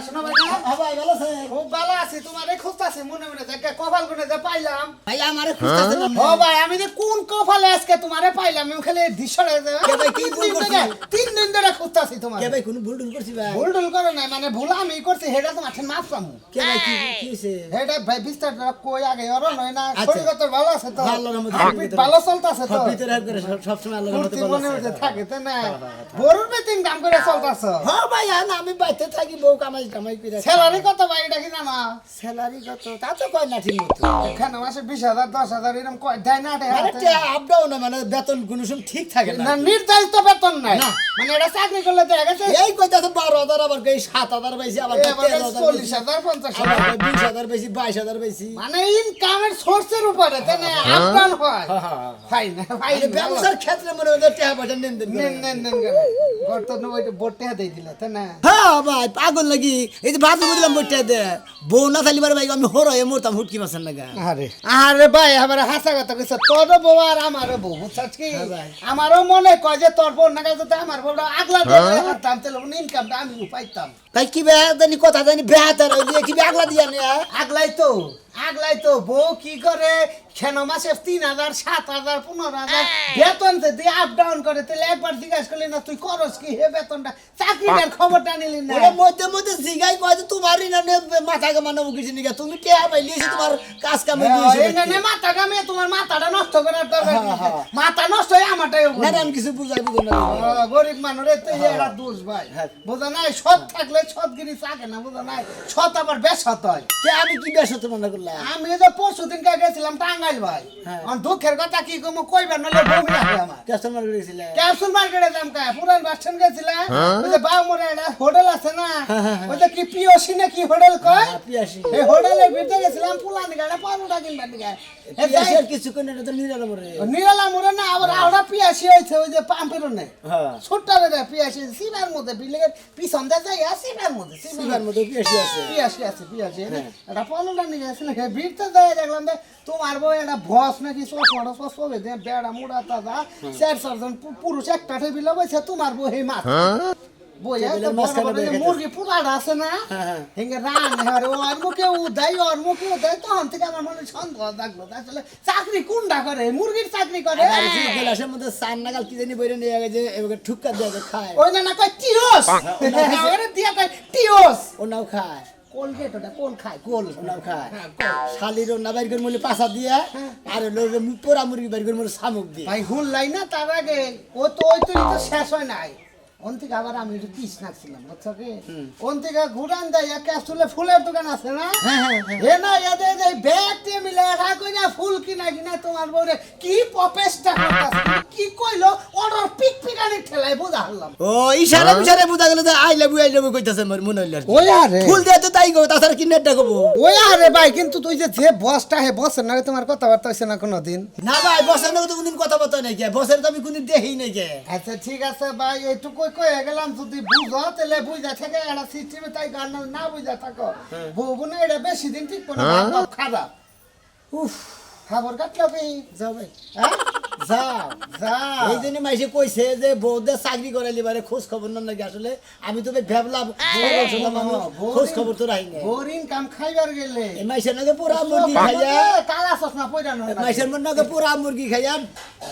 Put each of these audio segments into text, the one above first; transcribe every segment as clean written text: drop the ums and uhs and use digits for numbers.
শোনো ভাই, ভাই ভালো আছে? খুব ভালো আছি, তোমারে খুঁজতাছি মনে মনে যে কপাল গুনে যে পাইলাম। ভাই আমারে খুঁজতেছিলাম ও ভাই আমি যে কোন কপালে আজকে তোমারে পাইলাম আমি খালি দিশরে ভাই, কি ভুল করছি? 3 দিন ধরে খুঁজতাছি তোমারে। কে ভাই কোন ভুল টুল করছি ভাই? ভুল টুল করে নাই, মানে ভুল আমি করছি হেডা তো মাঠে মাছ পামু। কে ভাই কি কি হইছে? হেডা ভাই বিস্তারটা কই আগে আর নয় না, আচ্ছা। শরীর তো ভালো আছে তো? ভালো রহমত ভালো চলতাছে তো? ভিতরে হাত করে সব সময় আল্লাহর রহমতে ফুর্তি ভালো মনে আছে। হচ্ছে থাকে তো না? বড়ুর বেতিন কাম করে চলতাছ। হ্যাঁ ভাই আমি বাইতে থাকি বউ কামাই কামাই করে। স্যালারি কত ভাই এটা কি জানো? স্যালারি কত তা তো কয় না ঠিক মতো। এখানে মাসে 20,000 10,000 এরকম কয় দেয় না দেয় মানে হাতে? আপ ডাউন মানে বেতন কোনো সময় ঠিক থাকে না। না নির্ধারিত বেতন নাই, না। মানে এটা চাকরি করলে দেখা গেছে এই কইতাছে 12,000 আবার কই 7,000 বেশি আবার কই 13,000 বেশি 40,000 50,000 আবার কই 20,000 বেশি 22,000 বেশি। মানে ইনকামের সোর্সের উপরে তাই না আপ ডাউন হয়। ফাইন ফাইন এই ব্যবসার ক্ষেত্রে মনে হয় টাকা পয়সা নেন দেন। নেন নেন নেন গর্তন ওইটা বোটে দেই দিলা তাই না? হ্যাঁ ভাই পাগল লাগি এই যে ভাত বুঝলাম বইটা দে বউ না থাকলে পারে ভাই আমি হরয়ে মরতাম হুটকি মাছের লাগা। আরে আরে ভাই আমার হাসা কথা কইছ, তোর বউ আর আমারও বউ বুঝছস কি? হ্যাঁ ভাই। আমারও মনে কয় যে তোর বউ না কাছে আমার বউটা আগলা দিয়ে হাঁটতাম তাহলে ইনকামটা আমি পাইতাম। তাই কি বে জানি কথা জানি বেহাতার ওই দিয়ে কি আগলা দিয়া নে আগলাই তো বউ কি করে কেন মাসে 3,000 7,000 15,000 বেতন যদি আপ ডাউন করে তাহলে একবার জিজ্ঞাসা করলি না তুই করস কি হে বেতনটা চাকরিটার খবরটা নিলি না? ওরে মধ্যে মধ্যে জিগাই কয় যে তোমারই না মাথা কামানো কিছু নিগা তুমি কে পাইলি এসে তোমার কাজ কামে দিয়েছো এখানে মাথা কামিয়ে তোমার মাথাটা নষ্ট করার দরকার নেই। মাথা নষ্ট হয়ে আমারটাই না আমি কিছু বুঝাই বুঝো না। গরিব মানুষের তো এরা দোষ ভাই, বোঝা নাই? সৎ থাকলে সৎগিরি থাকে না, বোঝা নাই? সৎ আবার বেসৎ হয়। কে আমি কি বেশত মনে করলাম? আমি যে পরশুদিন গেছিলাম টাঙ্গাইল ভাই, আমার দুঃখের কথা কি কমো কইবার নলে বমি লাগে আমার। কাস্টমার করেছিলে ক্যাপসুল মার্কেটে দাম কা পুরান বাস স্ট্যান্ড গেছিলাম, ওই যে বাউমরে একটা হোটেল আছে না, ওই যে কি পিওসি না কি হোটেল কয়, পিয়াসি এই হোটেলের ভিতরে গেছিলাম পুলানি গাড়া পাউডা কিনবার দিকে। পিয়াসি আর কিছু কোন এটা তো নিরালা মরে। নিরালা মোড়ে না আবার আওড়া পিয়াসি হয়েছে ওই যে পাম্পের নে হ্যাঁ ছোট্ট রে পিয়াসি সিবার মধ্যে বিলের পিছন দিয়ে যাই সিবার মধ্যে সিবার মধ্যে পিয়াসি আছে। পিয়াসি আছে পিয়াসি এটা পনেরোটা নিয়ে গেছে না ভিড়তে যাই দেখলাম যে তোমার বউ একটা ভস নাকি চশমাটা চশমা দিয়ে বেড়া মুড়া তাজা 4 জন পুরুষ একটা টেবিলে বসে তোমার বউ এই মাছ মুরগি পুরাটা আছে না হেঙ্গে রান ওর মুখে উদাই ওর মুখে উদাই তখন থেকে আমার মনে সন্দেহ থাকলো আসলে চাকরি কোনটা করে মুরগির চাকরি করে গ্লাসের মধ্যে চার নাগাল কি জানি বইরে নিয়ে গেছে এবারে ঠুক্কা দিয়ে খায় ওই না কয় টিওস দিয়া কয় টিওস ওনাও খায় কোলগেট ওটা কোল খায় কোল ওনাও খায় শালির ওনা বাইর করে মূল্য পাশা দিয়া আর পোড়া মুরগি বাইর করে মূল্য শামুক দিয়ে ভাই হুল্লাই না তার আগে ও তো ওই তো শেষ হয় নাই ওন থেকে আবার আমি একটু পিস নাকছিলাম বুঝছো কি ওন থেকে ঘুরান দেয় ক্যাপসুলে ফুলের দোকান আছে না হে না এদের যে ব্যাগ দিয়ে মিলে একা কইনা ফুল কিনা কিনা তোমার বউরে কি প্রপেস্টা করতাছে কি কইলো অর্ডার পিক পিকানি ঠেলাই বুঝা হলাম ও ইশারা বুঝা গেল যে আই লাভ কইতাছে আমার মনে হইল ওই আরে ফুল দিয়ে তো তাই গো তাছাড়া কি নেটটা কবো ওই আরে ভাই কিন্তু তুই যে বসটা হে বসের না তোমার কথাবার্তা হইছে না কোনোদিন না ভাই বসের নাকি তো কোনদিন কথাবার্তা নাই কে বসের তো আমি কোনদিন দেখি নাই কে আচ্ছা ঠিক আছে ভাই এইটুকু কয়ে গেলাম যদি বুঝো তাহলে বুঝা থেকে একটা সিস্টেমে তাই গান না বুঝা থাকো বউ না এটা বেশি দিন ঠিক করে খারাপ উফ খবর কাটলো কি যাও ভাই হ্যাঁ যাও যাও এই জন্য মাইসে কইছে যে বউদের চাকরি করাইলি বারে খোঁজ খবর না নাকি আসলে আমি তো ভাবলাম খোঁজ খবর তো রাই নাই বোরিং কাম খাইবার গেলে এই মাইসের নাকি পুরা মুরগি খাইয়া কালা চশমা পয়রানো মাইসের মন নাকি পুরা মুরগি খাইয়া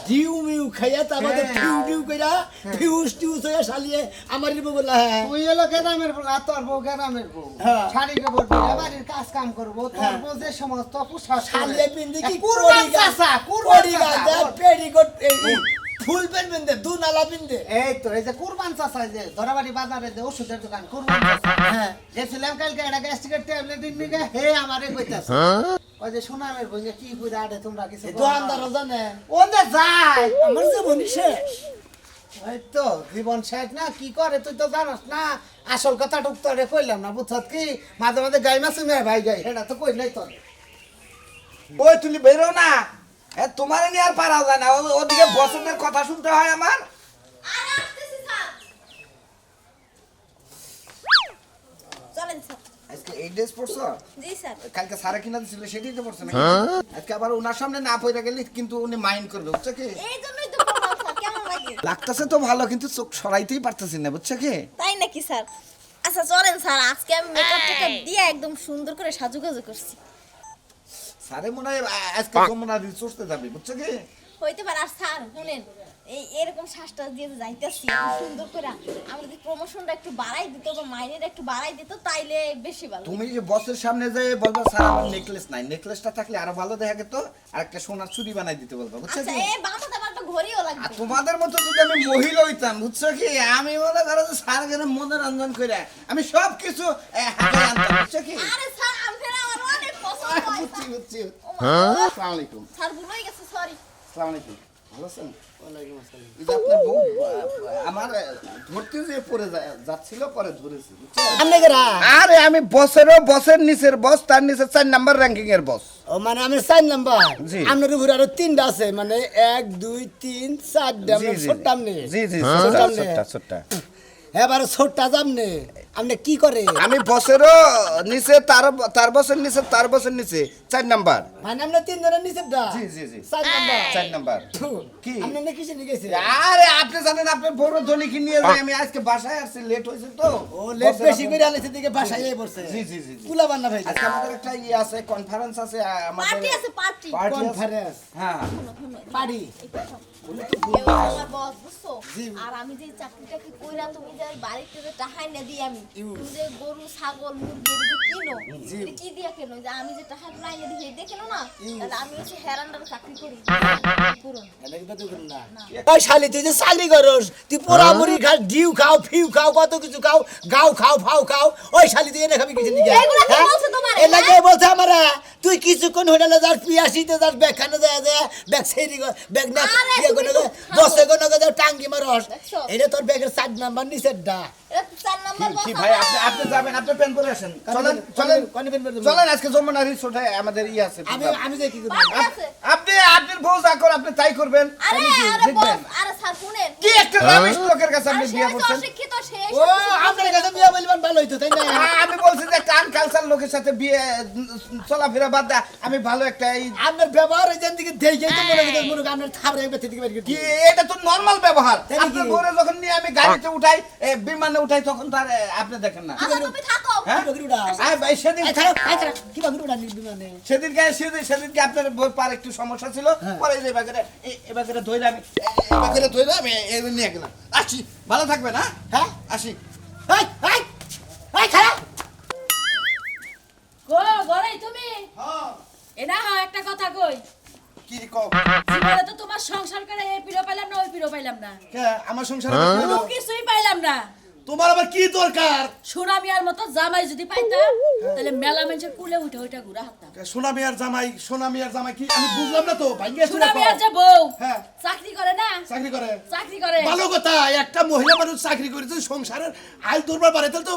ডিউ মিউ খাইয়া তারপরে টিউ টিউ কইরা ফিউজ টিউজ হয়ে শালিয়ে আমারই বউ বলা হ্যাঁ তুই এলো গ্রামের বলা তোর বউ গ্রামের বউ হ্যাঁ। শাড়ি কাপড় পরে বাড়ির কাজ কাম করবো তোর বউ যে সমস্ত পোশাক শালিয়ে পিন্দি কি কুরবান চাচা কুরবান চাচা পেরিগট ফুল পেন পিনতে দু নালা পিনতে এই তো এই যে কুরবান চাচা যে ধরাবাড়ি বাজারে যে ওষুধের দোকান কুরবান চাচা হ্যাঁ গেছিলাম কালকে একটা গ্যাস্ট্রিকের ট্যাবলেট নিয়ে হে আমারে কইতাছে ওই যে সোনামের বই কি কইরা আড়ে তোমরা কিছু দোকানদার জানে ওন্দে যায় আমার জীবন শেষ এই তো জীবন শেষ না কি করে তুই তো জানাস না আসল কথা টুকতারে কইলাম না বুঝছত কি মাঝে মাঝে গাই মাছ ভাই গাই এটা তো কই নাই তোর ওই তুমি বেরো না তোমার নিয়ে আর পারা যায় না ওদিকে বসন্তের কথা শুনতে হয় আমার চলেন স্যার। আজকে এই ড্রেস পরছো জি স্যার। কালকে সারা কিনা দিছিল সেটাই তো পরছো নাকি আজকে আবার ওনার সামনে না পয়রা গেলে কিন্তু উনি মাইন্ড করবে বুঝছো কি এই জন্যই তো বললাম স্যার, কেমন লাগে? লাগতেছে তো ভালো কিন্তু চোখ সরাইতেই পারতেছি না বুঝছো কি তাই নাকি স্যার? আচ্ছা চলেন স্যার, আজকে আমি মেকআপ টেকআপ দিয়ে একদম সুন্দর করে সাজুগুজু করছি। স্যারে মনে হয় আজকে যমুনা রিল চড়তে যাবে, বুঝছো কি? হইতে পারে। আর স্যার শুনেন, এই এরকম শ্বাসটা দিয়ে যে যাইতেছি এত সুন্দর করে, আমি যদি প্রমোশনটা একটু বাড়াই দিত বা মাইনেটা একটু বাড়াই দিত তাইলে বেশি ভালো। তুমি যে বসের সামনে যে বলবা স্যার আমার নেকলেস নাই, নেকলেসটা থাকলে আরো ভালো দেখা যেত, আর একটা সোনার চুড়ি বানাই দিতে বলবা, বুঝছো আচ্ছা কি? এই বাঁধাতে আমার একটা ঘড়িও আর লাগবে। তোমাদের মতো যদি আমি মহিলা হইতাম, বুঝছো কি, আমি মনে করো যে স্যার গেলে মনোরঞ্জন করে আমি সব কিছু হাতে আনতাম, বুঝছো কি? আরে স্যার আপনারা আমার অনেক পছন্দ হয় বুঝছি স্যার। বুঝছি। ও মা, আসসালামু আলাইকুম। স্যার ভুলেই গেছে, সরি। আসসালামু আলাইকুম। ভালো আছেন? এই যে আপনার বউ আমার ধরতে যে পরে যাচ্ছিল, পরে ধরেছি, বুঝছো? আমনে গরা আরে আমি বসের নিচের বস, তার নিচে 4 নাম্বার র্যাঙ্কিং এর বস। ও মানে আমি 4 নাম্বার জি। আমনের উপরে আরো 3টা আছে, মানে 1 2 3 4টা জি, আমরা জি। ছোট্ট আমনে জি জি, ছোট্টা। এবারে ছোট্টা জামনে আমনে কি করে? আমি বসেরও নিচে, তার বসের নিচে, তার বসের নিচে 4 নাম্বার। মানে আমরা 3 জনের নিচেরটা জি জি জি, 4 নাম্বার 4 নাম্বার। কি? আমনে না কিসে নিয়ে গেছে? আরে আপনি জানেন আপনার বড় ধনীকে নিয়ে যাই, আমি আজকে বাসায় আসছি, লেট হয়েছে তো। ও লেট বেশি করে আলেছে দিকে বাসায় এই পড়ছে। জি জি জি জি। কুলা বান্না ভাই আজকে আমাদের একটা ইয়ে আছে, কনফারেন্স আছে আমাদের। পার্টি আছে, পার্টি। পার্টি আছে। কনফারেন্স হ্যাঁ। পার্টি কেউ আমার boss, বুঝছো? আর আমি যে চাকরিটা কি কইরা তুমি যে বাড়িতে যে টাহাই না দিই আমি, তুমি যে গরু ছাগল মুরগি এগুলো যে কিনো, এটা কি দিয়া কেনো? যে আমি যে টাকা নাই না দিই এটা কেনো না, তাহলে আমি হচ্ছে হেরান্ডার চাকরি করি করুন। এটা কি তো করুন না। ওই শালি তুই যে শালি করস, তুই পোড়ামুড়ি খাস, ডিউ খাও, ফিউ খাও, কত কিছু খাও, গাও খাও, ফাও খাও, ওই শালি তুই এনে খাবি কিছু নিকে? এগুলো কে বলছে তোমারে, এ লাগে বলছে আমারা, তুই কিছুক্ষণ হোটেলে যাস, পিয়াসিতে যাস, ব্যাগ খানে যায়, ব্যাগ সেই ব্যাগ না আরে ইয়ে তুমি করে তো বসে কোনো যাও টাঙ্গি মারস। দেখছো? এটা তোর ব্যাগের 4 নাম্বার নিচের ডা। এটা 4 নাম্বার কি boss ভাই, আমার। আপনি যাবেন, আপনি প্যান করে আসেন। চলেন আজকে যমুনা রিসোর্টে আমাদের ইয়ে আছে। আমি যে কি করব? পার্টি আছে। আপনার বউ যা করে আপনি তাই করবেন। আরে দেখবেন। boss, আরে স্যার শুনেন, কি একটা রামেশ লোকের কাছে আপনি আরে সে বিয়ে হচ্ছে করছেন? অশিক্ষিত, সে ও আপনার কাছে বিয়া বলবেন ভালো হইতো তাই না? আমি বলছি যে একটা আনকালচার লোকের সাথে বিয়ে চলাফেরা বাদ দেয়া, আমি ভালো একটা এই আপনার ব্যবহার এই যেন দিকে দেখে তো মনে করেন আপনার থাবড়ে একবার থেকে বের করে কি, দিই। এটা তো নরমাল ব্যবহার। তাই নাকি? আপনার বউরে যখন নিয়ে আমি গাড়িতে উঠাই, বিমানে উঠাই, তখন তার আপনি দেখেন না। আচ্ছা তুমি থাকো। হ্যাঁ? কি বকরি উড়া? ভাই সেদিন এই খারাপ, এই খারাপ। কি বকরি উড়া নিবি মানে? সেদিনকে আপনার বউর পার একটু সমস্যা ছিল, পরে যে এবারে ধরে আমি নিয়ে গেলাম। আসি, ভালো থাকবেন। হ্যাঁ, আসি। এই, এই, এই খারাপ। গো গলাই তুমি এনা হ্যাঁ একটা কথা কই, কি কও? জীবনে তো তোমার সংসার করে এই পিড়ো পাইলাম না ওই পিড়ো পাইলাম না, কে আমার সংসারে কোনো কিছুই পাইলাম না। তোমার আবার কি দরকার? সুনামিয়ার মতো জামাই যদি পাইতাম তাহলে মেলা মানুষের কুলে উঠে উঠে ঘুরা হাঁটতাম। সোনামিয়ার জামাই কি আমি বুঝলাম না তো ভাইয়া সুনামিয়ার যে বউ হ্যাঁ। চাকরি করে না, চাকরি করে চাকরি করে। ভালো কথা, একটা মহিলা মানুষ চাকরি করে যদি সংসারের আয় দরবার বাড়ে তাহলে তো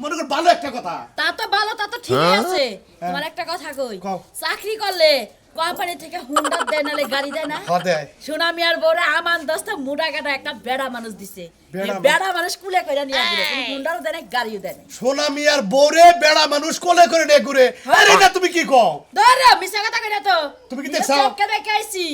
মনে কর ভালো একটা কথা। তা তো ভালো, তা তো ঠিকই আছে। তোমার একটা কথা কই, কও। চাকরি করলে কোম্পানি থেকে হুন্ডা দেয় নালে গাড়ি দেয় না? দেয়। সুনামিয়ার বউরে আমান দস্তা মুডা কাটা একটা বেড়া মানুষ দিছে, বেড়া এই বেড়া মানুষ কুলে কইরা নিয়ে আসবে, কোনো হুন্ডারও দেয় না গাড়িও দেয় না। সোনামিয়ার বউরে বেড়া মানুষ কোলে করে নিয়ে ঘুরে, আরে না তুমি কি কও? ধরে মিছা কথা কইরা তো তুমি কি দেখছো? চোখকে দেখে আইছি।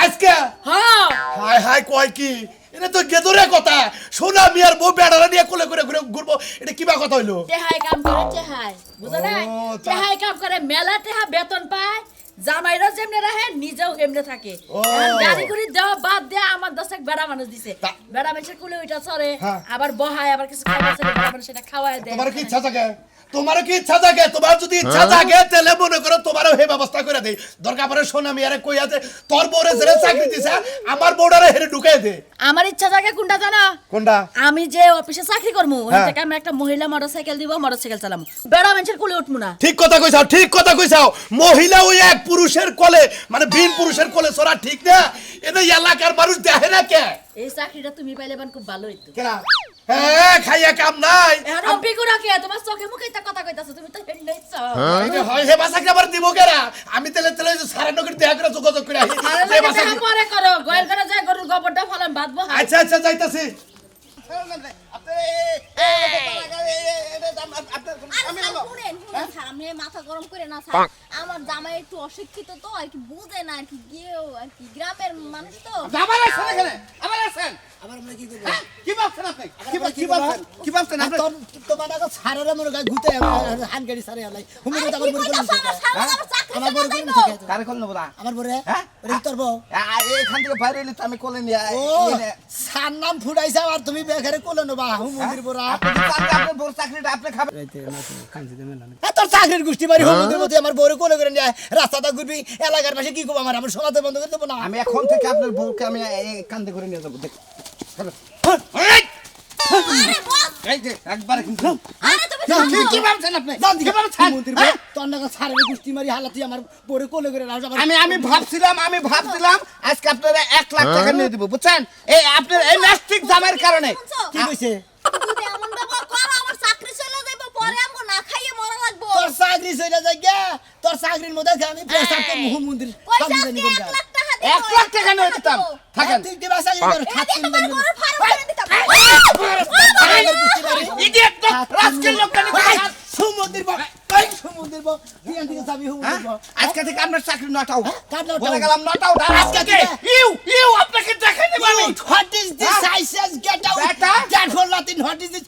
আজকে হ্যাঁ হাই হাই কয় কি, এটা তো গেদরে কথা। সোনামিয়ার বউ বেড়ারা নিয়ে কোলে করে ঘুরে ঘুরবো, এটা কিবা কথা হইলো? টেহাই কাম করে, টেহাই বুঝো না, ও, তা- টেহাই কাম করে, মেলা টেহা বেতন পায়, জামাইরা যেমনে রাখে নিজেও এমনে থাকে। ও। এখন গাড়ি গুড়ি দেওয়া বাদ দেয়া আমার দশটাক বেড়া মানুষ দিছে, তা- বেড়া মানুষের কুলে ওইটা চড়ে, হ্যাঁ। আবার বহায়, আবার কিছু খাবার চলে, বেড়া মানুষ সেটা খাওয়ায় দেয়। তোমার কি ইচ্ছা থাকে? তোমার কি ইচ্ছা থাকে? তোমার যদি ইচ্ছা থাকে তাহলে মনে করো তোমারও হে ব্যবস্থা করে দেই। দরকার পড়ে সোনামিয়ারে কই আছে তোর বউরে জেরে চাকরি দিছে, আমার বউটারে হেরে ঢুকাই দে। আমার ইচ্ছা থাকে কোনটা জানো? কোনটা? আমি যে অফিসে চাকরি করবো ওখান হ্যাঁ। থেকে আমি একটা মহিলা মোটরসাইকেল দিব, মোটরসাইকেল চালাবো, বেড়া মানুষের কুলে উঠবো না। ঠিক কথা কইছাও, ঠিক কথা কইছাও। মহিলা ওই এক পুরুষের কোলে, মানে ভিন পুরুষের কোলে চড়া ঠিক না। এটা এলাকার মানুষ দেখে না কে? এই চাকরিটা তুমি পাইলে বান খুব ভালো হইতো। কেনা? হ্যাঁ, খাইয়া কাম নাই। এখন অভিজ্ঞরা কে তোমার চোখে মুখে একটা কথা কইতাছো, তুমি তো হেন্ডাইছ। এই যে হয় হে বাসাকে আবার দিব কেনা? আমি তেলে তেলে সারা নগর দেখা করে যোগাযোগ করে আহি। আরে যে লাগে বাসাকে- দেখা পরে করো, গোয়াল করে যায় গরুর গোবরটা ফলান বাঁধবো। আচ্ছা আচ্ছা যাইতাছি। আপনার আরে আমি স্যার, হলো শুনেন, শুনেন, স্যার, আপনি মাথা গরম করে না, স্যার। আমার জামাই একটু অশিক্ষিত তো, আর কি বুঝে না, আর কি গিয়েও, আর কি গ্রামের মানুষ তো। আবার আসেন এখানে আবার আসেন আবার আমরা কি করব হ্যাঁ? কি ভাবছেন আপনি আবার কি ভাবছেন কি ভাবছেন আপনি তোর তোমার আগে সারারে মনে গায় ঘুতে হান গাড়ি সারে আলাই হুমি আরে তো আমার কি বড় কইতাছ, করে আমার সারা আমার চাকরি আমার বড় চলে করে যাইবো। কারে কল নেবো না আমার বড় হ্যাঁ? ওরে কি করব এখান থেকে বাইরে এলে তো আমি কোলে নিয়ে ও সার নাম ফুটাইছা আর তুমি বেঘরে কোলে নেবা হুম মন্দির বড় আপনার বড় চাকরিটা আপনি খাবেন তোর চাকরির গোষ্ঠী বাড়ি হুম মন্দির মধ্যে আমার বড় কোলে করে নিয়ে রাস্তাটা ঘুরবি এলাকার পাশে কি করবো আমার সমাজে বন্ধ করে দেবো না আমি এখন থেকে আপনার বউকে আমি কান্দে করে নিয়ে যাবো দেখ আরে বস, এই যে একবার কিন্তু আরে তুমি কি ভাবছেন আপনি জান দিকে কি ভাবছেন? মন্দির হ্যাঁ? তোর নাকা সারের গোষ্ঠী মারি হালাতি আমার বড় কোলে করে রাখছ আমি ভাবছিলাম আজকে আপনারা 1 লাখ টাকা নিয়ে দিব বুঝছেন এই আপনার এই নাস্তিক জামের কারণে শুনছো? কি কইছে যদি এমন ব্যবহার করো, আমার চাকরি চলে যাইবো, পরে আমগো না খাইয়ে মরা লাগবো। তোর চাকরি চলে যায় গা তোর চাকরির মধ্যে আমি প্রস্তাব করব হুম মন্দির কইছে সামনে আজকে নিয়ে 1 লাখ টাকা 1 লাখ টাকা নিয়ে দিতাম থাকেন তুই দিবা চাকরি কর এই খাত যে তোমার কিনবেন গরুর ফার্ম করে দিতাম। ইডিয়েট তো রাস্কেল লোকটানি সমুদ্রের বা সমুদ্রের বা দিয়ান দিকে যাবি সমুদ্রের বা আজকে থেকে আপনার চাকরি নটাও কার নটাও? বলে গেলাম নটাও আজকে থেকে? ইউ আপনাকে দেখে নিব আমি What is this? I says get out. বেটা? Get for nothing. What is this?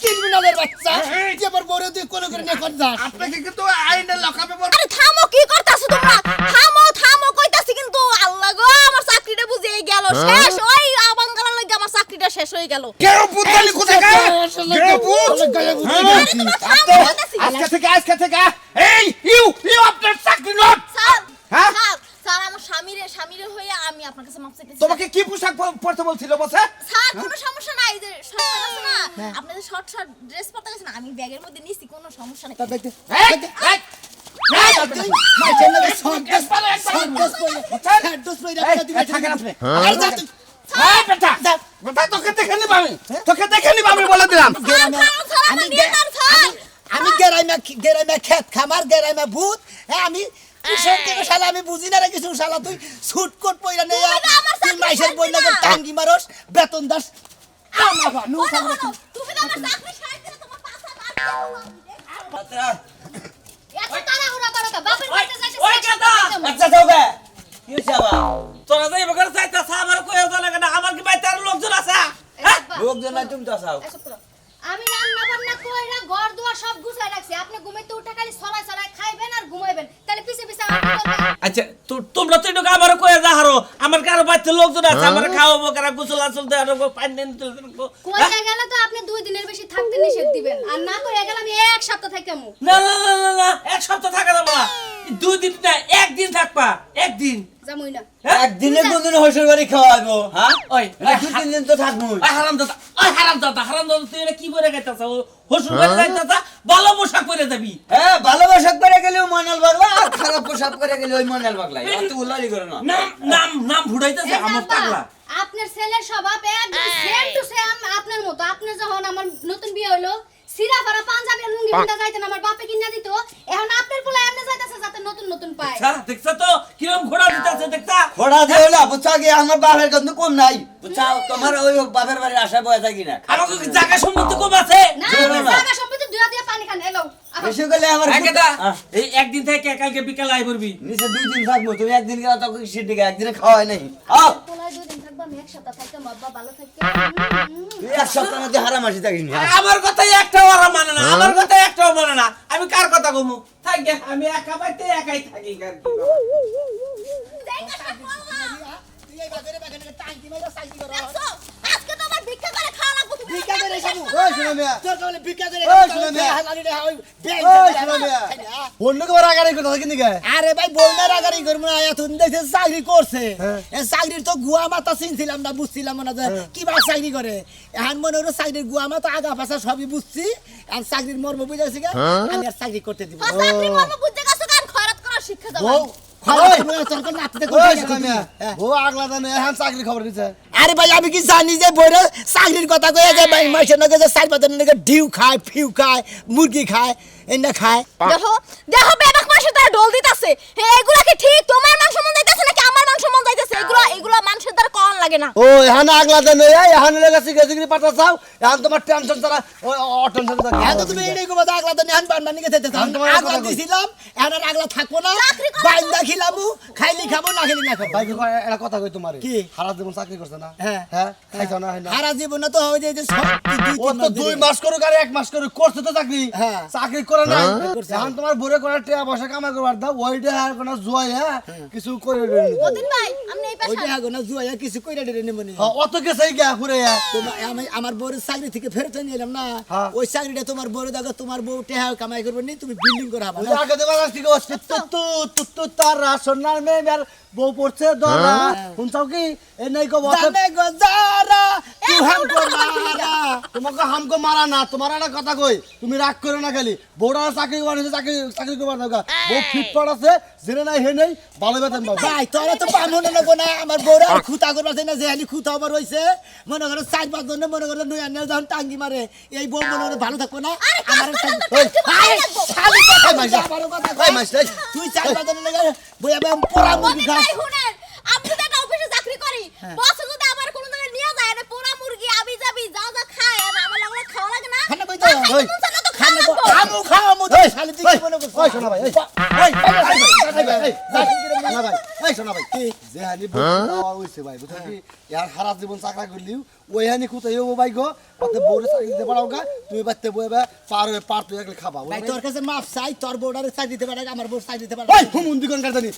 ক্রিমিনালের বাচ্চা যে আবার বড় দিয়ে কোন করে নিয়ে কর যাস আপনাকে কিন্তু আইনে লকাবে বল আরে থামো, কি করতাছো তোমরা? থামো কইতাছি, কিন্তু আল্লাহ গো, আমার চাকরিটা বুঝিয়ে গেল শেষ। ওই আবাঙ্গালা লাগি আমার চাকরিটা শেষ হয়ে গেল। কেউ পুতলি কোথায় গেল কেউ পুত আজকে থেকে এই ইউ আপনার চাকরি নট স্যার, হ্যাঁ? স্যার, আমার স্বামীরে হয়ে আমি আপনার কাছে মাপ চাইতেছি। তোমাকে কি পোশাক পরতে বলছিল বসে স্যার, কোনো সমস্যা নাই, এই যে শর্ট আছে না, আপনি যে শর্ট ড্রেস পরতে গেছেন, আমি ব্যাগের মধ্যে নিছি, কোনো সমস্যা নেই। তার দেখতে এই এই মাই চ্যানেল সন্দেশ সন্দেশ পয়লা এই থাকেন আপনি আরে যা তুই এই বেটা বেটা তোকে দেখে নিব আমি বলে দিলাম আমি আমি গেরাইমা খেত খামার গেরাইমা ভূত হ্যাঁ আমি কিশোর থেকে শালা আমি বুঝি না রে কিছু শালা তুই সুট কোট পয়রা নে তুই মাইশের বই লাগে টাঙ্গি মারস বেতন দাস আমা বা নু সামনে তুমি তো আমার চাকরি ছাড়াই দিলে, তোমার পাছা মার এত তাড়াহুড়া করো কা? বাপের বাড়িতে যাইতে ওই কথা আচ্ছা যাওগে কি হইছে আবার তোরা যাই বকর চাইতাছ আমার কইও তো লাগে না আমার কি বাইতে আর লোকজন আছে হ্যাঁ লোকজন নাই তুমি তো আসাও আমি রান্না বান্না কইরা ঘর দুয়ার সব গুছাই রাখছি, আপনি ঘুমাইতে উঠা খালি ছড়াই ছড়াই খাইবেন আর ঘুমাইবেন, তাহলে পিছে পিছে আমার কি করবেন? আচ্ছা তোমরা তো একটু আমার কইয়া যা হারো আমার কারো বাইতে লোকজন আছে আমার খাওয়াবো কারা গোসল আসল দেয়া রাখবো পানি দেন তুলতে রাখবো কইয়া গেলে তো আপনি 2 দিনের বেশি থাকতে নিষেধ দিবেন, আর না কইয়া গেলে আমি 1 সপ্তাহ থাকতামু। না না না না না এক সপ্তাহ থাকা যাবো না 2 দিন না একদিন থাকবা একদিন জামুই না। একদিনে কোনদিন হসুর বাড়ি খাওয়াবো হ্যাঁ ওই না 2-3 দিন তো থাকবো হারাম দাদা তুই এটা কি করে গাইতাছ হসুর বাড়ি যাইতাছ ভালো পোশাক পরে যাবি হ্যাঁ ভালো পোশাক পরে গেলেও মনাল পাগলা আর খারাপ পোশাক পরে গেলে ওই মনাল পাগলাই অত উল্লালি করে না নাম ভুড়াইতেছে এই আমার জাম্বা, পাগলা আপনার ছেলের স্বভাব একদম সেম টু সেম আপনার মতো। আপনি যখন আমার নতুন বিয়ে হইলো সিরা ফারা পাঞ্জাবি আর লুঙ্গি পিন্দা যাইতেন, আমার বাপে কিনা দিত, এখন আপনার পোলা এমনি যাইতাছে যাতে নতুন নতুন পায়। দেখছ তো কিরম ঘোড়া দিতেছে দেখছা খোড়া দেও না বুঝছো কি আমার বাপের কিন্তু কম নাই বুঝছাও তোমার ওই বাপের বাড়ির আশা বয়ে থাকি না আমাকে কি জায়গা সম্পত্তি কম আছে না জোরে আপনি না। জায়গা সম্পত্তি দুয়া দিয়ে পানি খান। এলো বেশি গেলে আমার একেটা এই একদিন থেকে কালকে বিকালে আই করবি নিচে 2 দিন থাকবো তুমি একদিন গেলে তো কিসের দিকে একদিনে খাওয়াই নাই আও পোলায় 2 দিন থাকবা, আমি 1 সপ্তাহ থাকতাম, আব্বা ভালো থাকতে। তুই এক সপ্তাহ মধ্যে হারাম আসি থাকিস না আমার কথা একটাও আর মানে না আমার কথা একটাও মানে না আমি কার কথা কমু থাক গে আমি একা বাইতে একাই থাকি আর কি তুই এই বাজারে বাগানে টাঙ্কি মাইরা সাইজি কর দেখছো? আজকে তো আমার ভিক্ষা করে খাওয়া লাগবে, তুমি ভিক্ষা করে সামু ওই শুনো মিয়া তোর বলে ভিক্ষা করে ওই শুনো মিয়া। হালালি রে ওই ব্যাগ ওই শুনো মিয়া। বন্ধুকে বড় আগাড়ি কথা কি নিকে আরে ভাই বইনার আগারি করবো না এতদিন দেখছে চাকরি করছে এ চাকরির তো গুয়া মাথা চিনছিলাম না বুঝছিলাম না যে কিবা চাকরি করে এখন মনে হলো চাকরির গুয়া মাথা আগা পাশা সবই বুঝছি আর চাকরির মর্ম বুঝাইছি গা আমি আর চাকরি করতে দিব আর চাকরি মর্ম বুঝতে গেছো, গান খয়রাত করার শিক্ষা দাও। আরে ভাই আমি কি জানি যে বইরা চাকরির কথা কয়ে যে ভাই মাসের নগে যে 4-5 দিনের নগে ডিউ খায় ফিউ খায় মুরগি খায় এনে খায় দেখো দেখো বেবাক মাসে তার ডল দিতাছে এগুলা কি ঠিক তোমার মাংস মন যাইতাছে নাকি আমার মাংস মন যাইতাছে এগুলা মানুষের দ্বারা কোন লাগে না ও এখানে আগলা দেন এখানে লেগেছি গেছিগিরি পাঠা চাও এখন তোমার টেনশন ছাড়া অটেনশন থাকে এখন তুমি এইটাই কবা আগলা তো নিহান বান বানি গেছে আগলা দিছিলাম এখন আর আগলা থাকবো না বাইন্দা খিলামু খাইলি খাবো না খেলি না খাবো ভাই একটা কথা কই তোমারে কি? সারা জীবন চাকরি করছে না হ্যাঁ। হ্যাঁ খাইছো না হয় না সারা জীবনে তো হয় যে ও তো 2 মাস করে আর 1 মাস করে করছে তো চাকরি হ্যাঁ। চাকরি করে নাই এখন তোমার বরে করে টাকা পয়সা কামাই করবার দাও ওইটা আর কোন জয় হ্যাঁ কিছু করে মতিন ভাই আপনি এই ওই পাশে যে না জুয়া কিছু কইরা দিলে নেমনি অত গেছে গা ঘুরে তোমার আমার বউর চাকরি থেকে ফেরত নিলাম না হ্যাঁ। ওই চাকরিটা তোমার বউর দাও তোমার বউ টেহা কামাই করবে নি তুমি বিল্ডিং করে হাবা ওই আগে দেবা ঠিক আছে তো তার সোনার মেয়ে আর বউ পড়ছে দরা শুনছাও কি এ নাই কো জানে গো যারা তুই হামকো মারা তোমাকে হামকো মারা না তোমার একটা কথা কই তুমি রাগ করো না খালি বউরা চাকরি বানিয়েছে চাকরি করবার দাও বউ ফিট পড় আছে জেনে নাই হে নেই ভালো বেতন পাবো ভাই তোরা তো পামন নেবো না আমার বউরা খুঁতা করবার চাই না যে হালি খুঁতা আবার হইছে মনে করে 4-5 জন মনে করে নই আনে যখন টাঙ্গি মারে এই বউ মনে করে ভালো থাকবো না আমার শালি কথা মাইসা আমারও কথা কই তুই 4-5 জন লাগে বইয়া পোড়া মুরগি খা ভাই শুনেন আপনি তো একটা অফিসে চাকরি করি বস যদি আমার কোনো জায়গায় নিয়ে যায় না পোড়া মুরগি আবি যাবি যা যা খায় আর আমার লাগলে খাওয়া লাগে না খানা কই তো ওই খানা কো আমু খাওয়ামু তো শালি তুই কি মনে করছিস ওই শোনা ভাই এই শোনা ভাই যে হানি বউ হইছে ভাই বুঝছ কি ইয়ার সারা জীবন চাকরি করলিও ওই হানি কুতাই হবো ভাই গো অতে বউরে চাকরি দিতে পারাও গা তুমি বাইতে বইবা পার তুই একলে খাবা ভাই তোর কাছে মাফ চাই তোর বউডারে চাই দিতে পারে আমার বউ চাই দিতে পারে ওই হুমুন্দি কোন কাটানি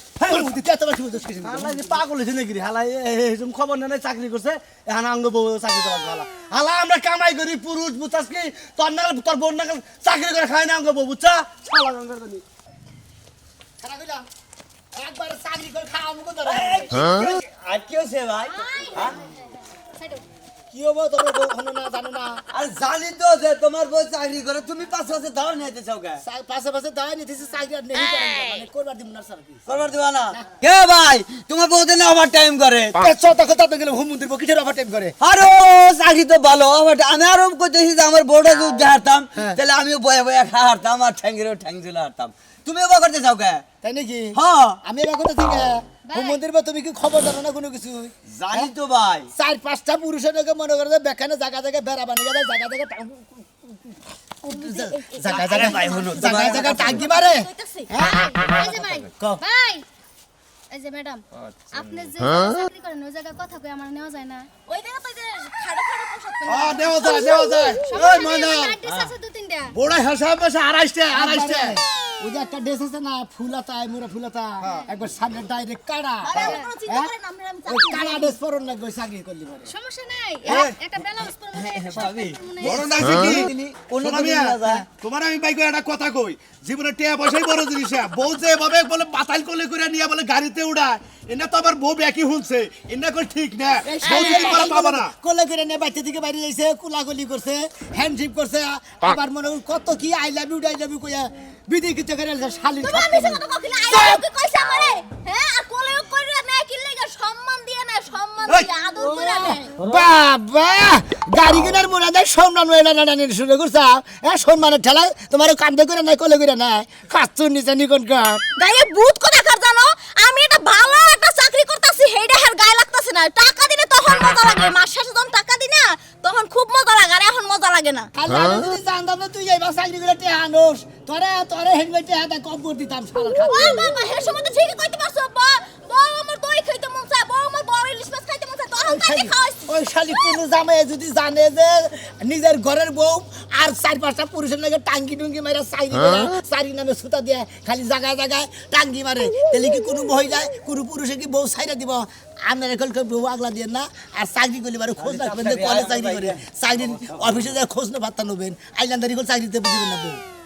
তুই এত বেশি বুঝছিস কিছু হালা যে পাগল হইছে নাকি রে হালা এরকম খবর নাই চাকরি করছে এখন আঙ্গ বউ চাকরি দেওয়া হালা হালা আমরা কামাই করি পুরুষ বুঝছাস কি তোর বোন না চাকরি করে খায় না আঙ্গ বউ বুঝছা শালা গঙ্গার জানি খানা কইলা একবার চাকরি করে খাওয়ামু কো তোরা আর কি হইছে ভাই কি হবো তোর বউ হলো না জানো না আর জানি তো যে তোমার বউ চাকরি করে তুমি 5 বছর দাও নিতে চাও কে পাশে পাশে দাঁড়িয়ে নিতেছি চাকরি আর নেই করেন মানে করবার দিব না স্যার কি করবার দিবা না কে ভাই তোমার বউ দেন ওভার টাইম করে চত কথা তো গেলে হুমুন্দির বকিটের ওভার টাইম করে আরে চাকরি তো ভালো আমি আরো কইতেছি যে আমার বউটা যদি দেখাতাম তাহলে আমিও বয়ে বয়ে খাওয়াতাম আর ঠ্যাঙ্গিরও ঠ্যাং ঝুলে হারতাম তুমি ওভার করতে চাও কে তাই নাকি হ্যাঁ আমি এবার করতেছি কে হুমুন্দির বা তুমি কি খবর জানো না কোনো কিছু জানি তো ভাই 4-5টা পুরুষের লোকে মনে করে যে বেখানে জায়গা জায়গা বেড়া বানিয়ে যায় জায়গা জায়গা জায়গা ভাই হলো জায়গা জায়গা টাঙ্গি মারে কইতাছি এই যে ভাই ভাই এই যে ম্যাডাম আপনি যে চাকরি করেন ওই জায়গায় কথা কই আমার নেওয়া যায় না ওই জায়গা তো যে খাড়া খাড়া পোশাক পরে দেও যায় ওই ময়না প্র্যাকটিস আছে 2-3টা বড় হিসাব আছে 2.5 ওই যে একটা ড্রেস আছে না ফুলাতা মোরা ফুলাতা একবার সামনে ডাইরেক্ট কাড়া আরে আমার কোনো চিন্তা করেন আমি ওই কাড়া ড্রেস পরন না গই চাকরি করলি পারে সমস্যা নাই একটা ব্লাউজ পরে বড় না কি শোনা মিয়া, তোমার আমি বাইক একটা কথা কই জীবনে টিয়া পয়সাই বড় জিনিস বউ যে ভাবে বলে বাতাল কোলে করে নিয়ে বলে গাড়িতে উড়ায় এনে তো আবার বউ ব্যাকি শুনছে এনে কই ঠিক না বউ যদি করা পাবা না কোলে করে নে বাচ্চা থেকে বাইরে যাইছে কুলাগুলি করছে হ্যান্ডশিপ করছে আবার মনে হয় কত কি আই লাভ ইউ কইয়া বিধি কিছু করে শালি তুমি আমি কথা কইলা আই কি কইছ আমারে হ্যাঁ আর কোলেও কইরা না কি লাগা সম্মান দিয়ে না সম্মান দিয়ে আদর করে না বাবা গাড়ি কেনার মোরা দেয় সম্মান মেলা নানি শুরু করছা সম্মানের ঠেলা তোমার কান্দে করে নাই কোলে করে নাই খাচ্ছুর নিচে নিকন কার গায়ে ভূত কথা কার জানো আমি এটা ভালো একটা চাকরি করতেছি হেডা হের গায়ে লাগতেছে না টাকা দিলে তখন মজা লাগে মাস শেষে যখন টাকা দি না তখন খুব মজা লাগে আর এখন মজা লাগে না খালি আমি যদি জানতাম না তুই যাইবা চাকরি করে তে আনোস তোরে হেলমেটে হাতে কম করে দিতাম সারা খাত ও বাবা হে সময় তো ঠিকই কইতে পারছো বউ আমার দই খাইতে মন চায় বউ আমার বড় ইলিশ মাছ খাইতে মন চায় তখন কাকে খাওয়াইছি ওই শালি কোন জামাই যদি জানে যে নিজের ঘরের বউ আর 4-5টা পুরুষের লাগে টাঙ্গি টুঙ্গি মারা সাইরি নামে সুতা দিয়ে খালি জায়গায় জায়গায় টাঙ্গি মারে তাহলে কি কোনো মহিলা কোনো পুরুষে কি বউ সাইরা দিব আপনার এখন বউ আগলা দিয়ে না আর চাকরি করলে বারে খোঁজ রাখবেন যে কলেজ চাকরি করে চাকরি অফিসে যায় খোঁজ না পাত্তা নেবেন আইল্যান্ডারি করে চাকরিতে দিবেন না বউ